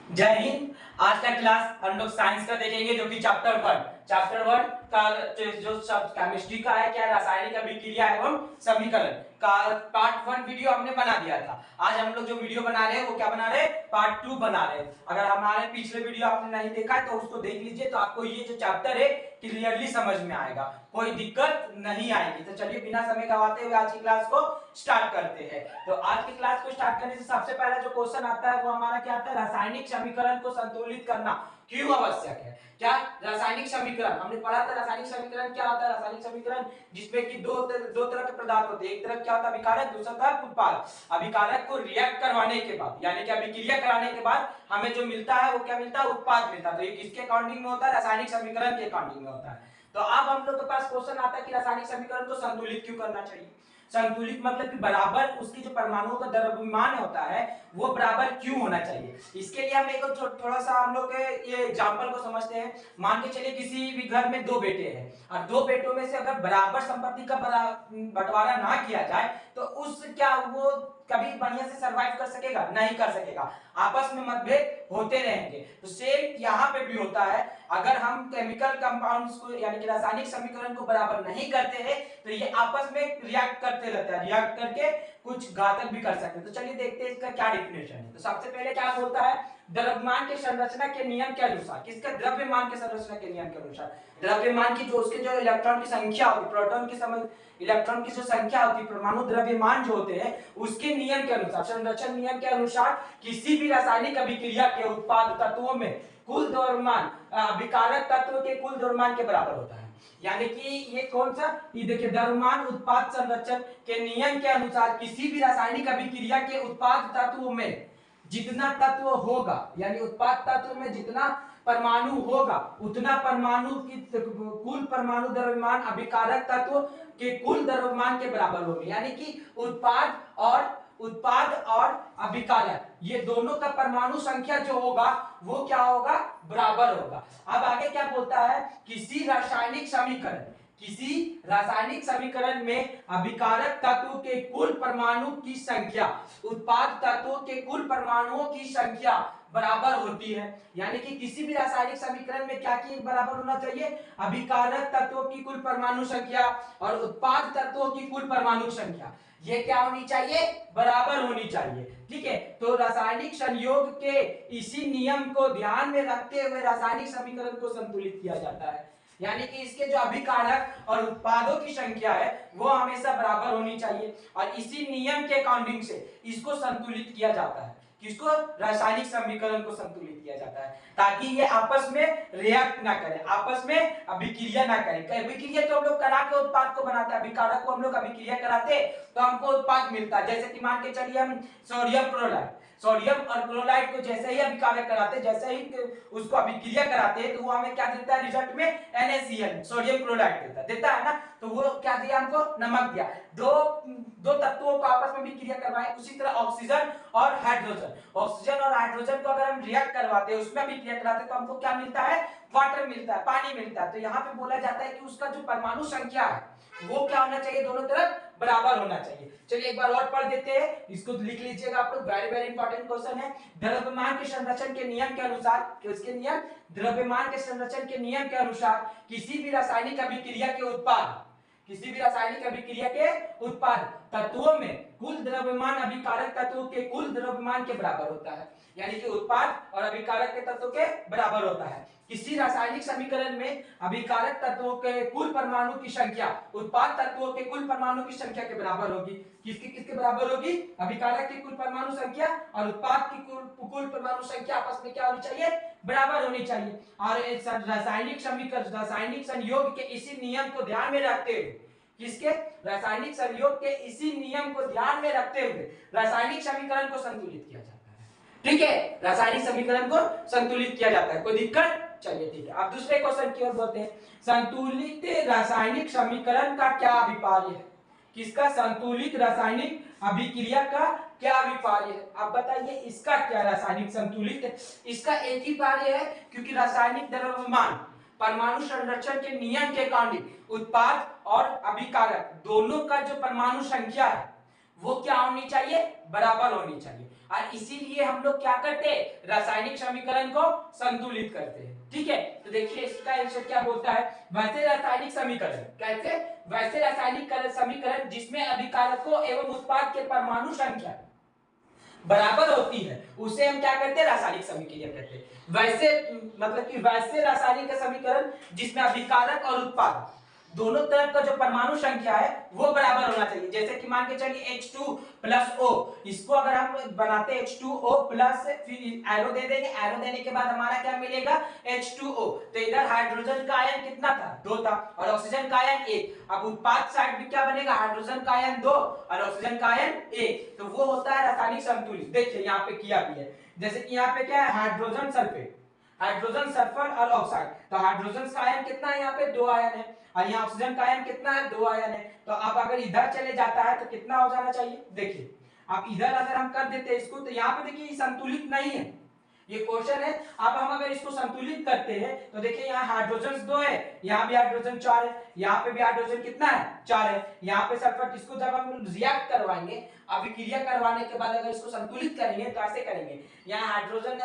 जय हिंद। आज का क्लास हम लोग साइंस का देखेंगे जो कि चैप्टर 1 का जो सब केमिस्ट्री का है, क्या रासायनिक अभिक्रिया एवं समीकरण का पार्ट 1 वीडियो हमने बना दिया था। आज हम लोग जो वीडियो बना रहे हैं वो क्या बना रहे हैं, पार्ट 2 बना रहे हैं। अगर हमारे पिछले वीडियो आपने नहीं देखा है तो उसको देख लीजिए, तो आपको ये जो चैप्टर है क्लियरली समझ में आएगा, कोई दिक्कत नहीं आएगी। तो चलिए बिना समय गवाते हुए आज की क्लास को स्टार्ट करते हैं। तो आज की क्लास को स्टार्ट करने से सबसे पहला जो क्वेश्चन आता है वो हमारा क्या आता है, रासायनिक समीकरण को संतुलित करना क्यों आवश्यक है। क्या रासायनिक समीकरण हमने पढ़ा था, रासायनिक समीकरण क्या होता है। रासायनिक समीकरण जिसमें कि दो तरह के पदार्थ होते हैं, एक तरफ क्या होता है अभिकारक, दूसरा तरफ उत्पाद। अभिकारक को रिएक्ट करवाने के बाद यानी कि अभिक्रिया कराने के बाद हमें जो मिलता है वो क्या मिलता है, उत्पाद मिलता है। तो ये किसके अकॉर्डिंग में होता है, रासायनिक समीकरण के अकॉर्डिंग में होता है। तो अब हम लोग के पास क्वेश्चन आता है कि रासायनिक समीकरण को संतुलित क्यों करना चाहिए। संतुलित मतलब कि बराबर उसकी जो परमाणुओं का द्रव्यमान होता है वो बराबर क्यों होना चाहिए। इसके लिए हम एक थोड़ा सा हम लोग ये एग्जांपल को समझते हैं। मान के चलिए किसी भी घर में दो बेटे हैं और दो बेटों में से अगर बराबर संपत्ति का बंटवारा ना किया जाए तो उस क्या वो कभी बढ़िया से सरवाइव कर सकेगा, नहीं कर सकेगा, आपस में मतभेद होते रहेंगे। तो सेम यहाँ पे भी होता है, अगर हम केमिकल कंपाउंड्स को यानी कि रासायनिक समीकरण को बराबर नहीं करते हैं तो ये आपस में रिएक्ट करते रहते हैं, रिएक्ट करके कुछ घातक भी कर सकते हैं। तो चलिए देखते हैं इसका क्या डिफिनेशन है। तो सबसे पहले क्या बोलता है, द्रव्यमान के संरचना के नियम के अनुसार, किसका द्रव्यमान के संरचना के नियम के अनुसार, द्रव्यमान की जो उसके जो इलेक्ट्रॉन की संख्या होती, प्रोटॉन की इलेक्ट्रॉन की जो संख्या होती, परमाणु द्रव्यमान जो होते हैं उसके नियम के अनुसार, संरचना नियम के अनुसार किसी भी रासायनिक अभिक्रिया के उत्पाद तत्वों में कुल द्रव्यमान अभिकारक तत्व के कुल द्रव्यमान के बराबर होता है। यानी कि ये कौन सा, ये देखिए द्रव्यमान उत्पाद संरचना के नियम के अनुसार किसी भी रासायनिक अभिक्रिया के उत्पाद तत्व में जितना तत्व होगा यानी उत्पाद तत्व में जितना परमाणु होगा उतना परमाणु की कुल परमाणु द्रव्यमान अभिकारक तत्व के कुल द्रव्यमान के बराबर होगी। यानी कि उत्पाद और अभिकारक ये दोनों का परमाणु संख्या जो होगा वो क्या होगा, बराबर होगा। अब आगे क्या बोलता है, किसी रासायनिक समीकरण में अभिकारक तत्व के कुल परमाणु की संख्या उत्पाद तत्वों के कुल परमाणुओं की संख्या बराबर होती है। यानी कि किसी भी रासायनिक समीकरण में क्या की बराबर होना चाहिए, अभिकारक तत्वों की कुल परमाणु संख्या और उत्पाद तत्वों की कुल परमाणु संख्या ये क्या होनी चाहिए, बराबर होनी चाहिए। ठीक है, तो रासायनिक संयोग के इसी नियम को ध्यान में रखते हुए रासायनिक समीकरण को संतुलित किया जाता है। यानी कि इसके जो अभिकारक और उत्पादों की संख्या है वो हमेशा बराबर होनी चाहिए और इसी नियम के अकॉर्डिंग से इसको संतुलित किया जाता है। किसको, रासायनिक समीकरण को संतुलित किया जाता है ताकि ये आपस में रिएक्ट ना करें, आपस में अभिक्रिया ना करें। अभिक्रिया तो हम लोग करा के उत्पाद को बनाते हैं, अभिकारक को हम लोग अभिक्रिया कराते तो हमको उत्पाद मिलता है। जैसे कि मान के चलिए हम सोडियम और क्लोराइड को जैसे ही अभिकारक कराते, जैसे ही उसको अभिक्रिया कराते हैं तो वो हमें क्या देता है, रिजल्ट में NaCl सोडियम क्लोराइड देता है ना। तो वो क्या दिया हमको, नमक दिया। दो तत्वों को आपस में अभिक्रिया करवाए। उसी तरह ऑक्सीजन और हाइड्रोजन को अगर हम रिएक्ट करवाते हैं, उसमें अभिक्रिया कराते तो हमको क्या मिलता है, वाटर मिलता है, पानी मिलता है। तो यहाँ पे बोला जाता है कि उसका जो परमाणु संख्या है वो क्या होना चाहिए, दोनों तरफ बराबर होना चाहिए। चलिए एक बार और पढ़ देते हैं, इसको लिख लीजिएगा आप लोग, वेरी वेरी इंपॉर्टेंट क्वेश्चन है। द्रव्यमान के संरचना के नियम के अनुसार, किसके नियम, द्रव्यमान के संरचना के नियम के अनुसार किसी भी रासायनिक अभिक्रिया के उत्पाद तत्वों में कुल द्रव्यमान अभिकारक तत्वों के कुल द्रव्यमान के बराबर होता है। यानी कि उत्पाद और अभिकारक के तत्वों के बराबर होता है। किसी रासायनिक समीकरण में अभिकारक तत्वों के कुल परमाणु की संख्या उत्पाद तत्वों के कुल परमाणु की संख्या के बराबर होगी। किसके बराबर होगी, अभिकारक की कुल परमाणु संख्या और उत्पाद की कुल परमाणु संख्या आपस में क्या होनी चाहिए, बराबर होनी चाहिए। और रासायनिक संयोग के इसी नियम को ध्यान में रखते हुए, किसके, रासायनिक संयोग के इसी नियम को ध्यान में रखते हुए रासायनिक समीकरण को संतुलित किया जाता है। ठीक है, रासायनिक समीकरण को संतुलित किया जाता है, कोई दिक्कत, चलिए ठीक है। अब दूसरे क्वेश्चन की ओर बढ़ते हैं। संतुलित रासायनिक समीकरण का क्या अभिप्राय है, किसका, संतुलित रासायनिक अभिक्रिया का क्या अभिप्राय है। आप बताइए इसका क्या, रासायनिक संतुलित, इसका एक ही कार्य है क्योंकि रासायनिक द्रव्यमान परमाणु संरचना के नियम के अकॉर्डिंग उत्पाद और अभिकारक दोनों का जो परमाणु संख्या है वो क्या होनी चाहिए, बराबर होनी चाहिए। और इसीलिए हम लोग क्या करते हैं, रासायनिक समीकरण को संतुलित करते हैं। ठीक है, तो देखिए इसका आंसर क्या बोलता है, वैसे रासायनिक समीकरण, कैसे, वैसे रासायनिक समीकरण जिसमें अभिकारकों एवं उत्पाद के परमाणु संख्या बराबर होती है उसे हम क्या करते हैं, रासायनिक समीकरण कहते हैं। वैसे मतलब कि वैसे रासायनिक समीकरण जिसमें अभिकारक और उत्पाद दोनों तरफ का जो परमाणु संख्या है वो बराबर होना चाहिए। जैसे कि मान के चलिए H2 प्लस O, इसको अगर हम बनाते हैं H2O प्लस, फिर एरो दे देंगे, एरो देने के बाद हमारा क्या मिलेगा, H2O। तो इधर हाइड्रोजन का आयन कितना था, 2 था, और ऑक्सीजन का आयन 1। अब उत्पाद साइड भी क्या बनेगा, हाइड्रोजन का आयन 2 और ऑक्सीजन का आयन 1। तो वो होता है रासायनिक संतुलित। देखिए यहाँ पे किया भी है, जैसे कि यहाँ पे क्या है, हाइड्रोजन सल्फेट, हाइड्रोजन सल्फर और ऑक्साइड। तो हाइड्रोजन का आयन कितना है, यहाँ पे 2 आयन है, और यहाँ ऑक्सीजन का आयन कितना है, 2 आयन है। तो अब अगर इधर चले जाता है तो कितना हो जाना चाहिए, देखिए अब इधर अगर हम कर देते हैं इसको, तो यहाँ पे देखिए संतुलित नहीं है, ये क्वेश्चन है। अब हम अगर इसको संतुलित करते हैं तो देखिए यहाँ हाइड्रोजन 2 है, यहाँ भी हाइड्रोजन 4 है, यहाँ पे भी हाइड्रोजन कितना है, 4 है, यहाँ पे सल्फर। इसको जब हम रिएक्ट करवाएंगे, अभिक्रिया करवाने के बाद अगर इसको संतुलित करेंगे तो ऐसे करेंगे, यहाँ हाइड्रोजन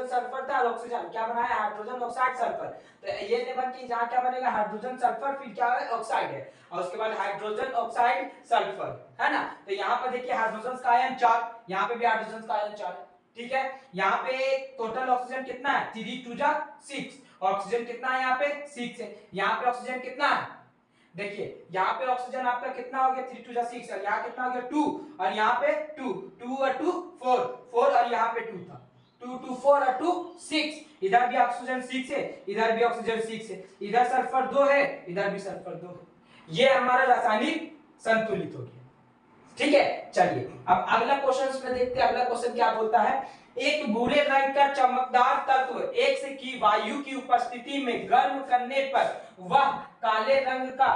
सल्फर था और ऑक्सीजन क्या बना है, हाइड्रोजन ऑक्साइड सल्फर। तो ये ने बन के यहाँ क्या बनेगा, हाइड्रोजन सल्फर, फिर क्या है, ऑक्साइड है, और उसके बाद हाइड्रोजन ऑक्साइड सल्फर, है ना। तो यहाँ पर देखिए हाइड्रोजन का आयन 4, यहाँ पे भी हाइड्रोजन का आयन 4 है। ठीक है, यहाँ पे टोटल ऑक्सीजन कितना है, 3 2 जा 6, ऑक्सीजन कितना है यहाँ पे, 6 है। यहाँ पे ऑक्सीजन कितना है, देखिए यहाँ पे ऑक्सीजन आपका कितना हो गया, 3 2 जा 6, और यहाँ कितना हो गया 2, और यहाँ पे 2 2 और 2 4 4, और यहाँ पे 2 था, 2 2 4 और 2 6। इधर भी ऑक्सीजन 6 है, इधर भी ऑक्सीजन 6 है, इधर सल्फर 2 है, इधर भी सल्फर 2 है। ये हमारा रासायनिक संतुलित हो गया। ठीक है, चलिए अब अगला क्वेश्चन में देखते हैं। अगला क्वेश्चन क्या बोलता है, एक भूरे रंग का चमकदार तत्व एक से की वायु की उपस्थिति में गर्म करने पर वह काले रंग का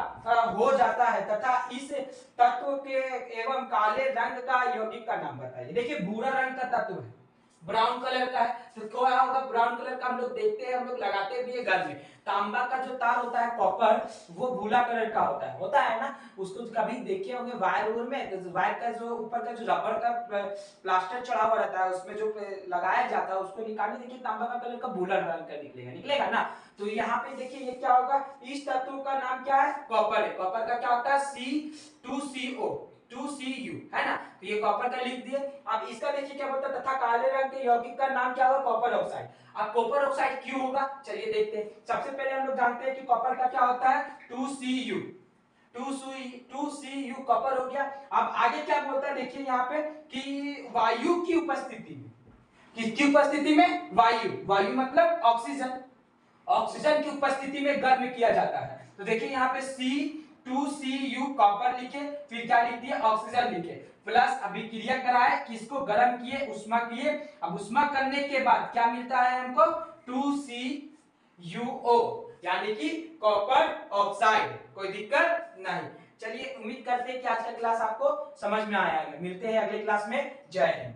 हो जाता है तथा इस तत्व के एवं काले रंग का यौगिक का नाम बताइए। देखिए भूरा रंग का तत्व है, ब्राउन कलर का है, तो क्या होगा, ब्राउन कलर का हम लोग देखते हैं, हम लोग लगाते भी है घर में। तांबा का जो तार होता है कॉपर, वो भूरा कलर का होता है ना। उसको कभी देखे होंगे वायर में, तो वायर का जो ऊपर का जो रबर का प्लास्टर चढ़ा हुआ रहता है, उसमें जो लगाया जाता है उसको निकालने, देखिए तांबा का कलर का भूरा रंग का निकलेगा ना। तो यहाँ पे देखिए ये क्या होगा, इस तत्व का नाम क्या है, कॉपर है। कॉपर का क्या होता है, C2CO 2Cu, है ना। तो ये कॉपर का लिख दिए। अब इसका देखिए क्या बोलता है, तथा काले रंग के यौगिक का नाम क्या होगा, कॉपर ऑक्साइड। अब कॉपर ऑक्साइड क्यों होगा, चलिए देखते हैं। सबसे पहले हम लोग जानते हैं कि कॉपर का क्या होता है, 2Cu 2Cu कॉपर हो गया। अब आगे क्या बोलता है, देखिए यहाँ पे कि वायु की उपस्थिति में, किसकी उपस्थिति में, वायु मतलब ऑक्सीजन, ऑक्सीजन की उपस्थिति में गर्म किया जाता है। तो देखिए यहाँ पे C2Cu कॉपर लिखे, फिर क्या लिख दिया, ऑक्सीजन लिखे, प्लस अभिक्रिया कराए, किसको गर्म किए, उष्मा किए। अब उष्मा करने के बाद क्या मिलता है हमको, 2CuO, यानी कि कॉपर ऑक्साइड। कोई दिक्कत नहीं। चलिए उम्मीद करते हैं कि आज का क्लास आपको समझ में आया है। मिलते हैं अगले क्लास में। जय हिंद।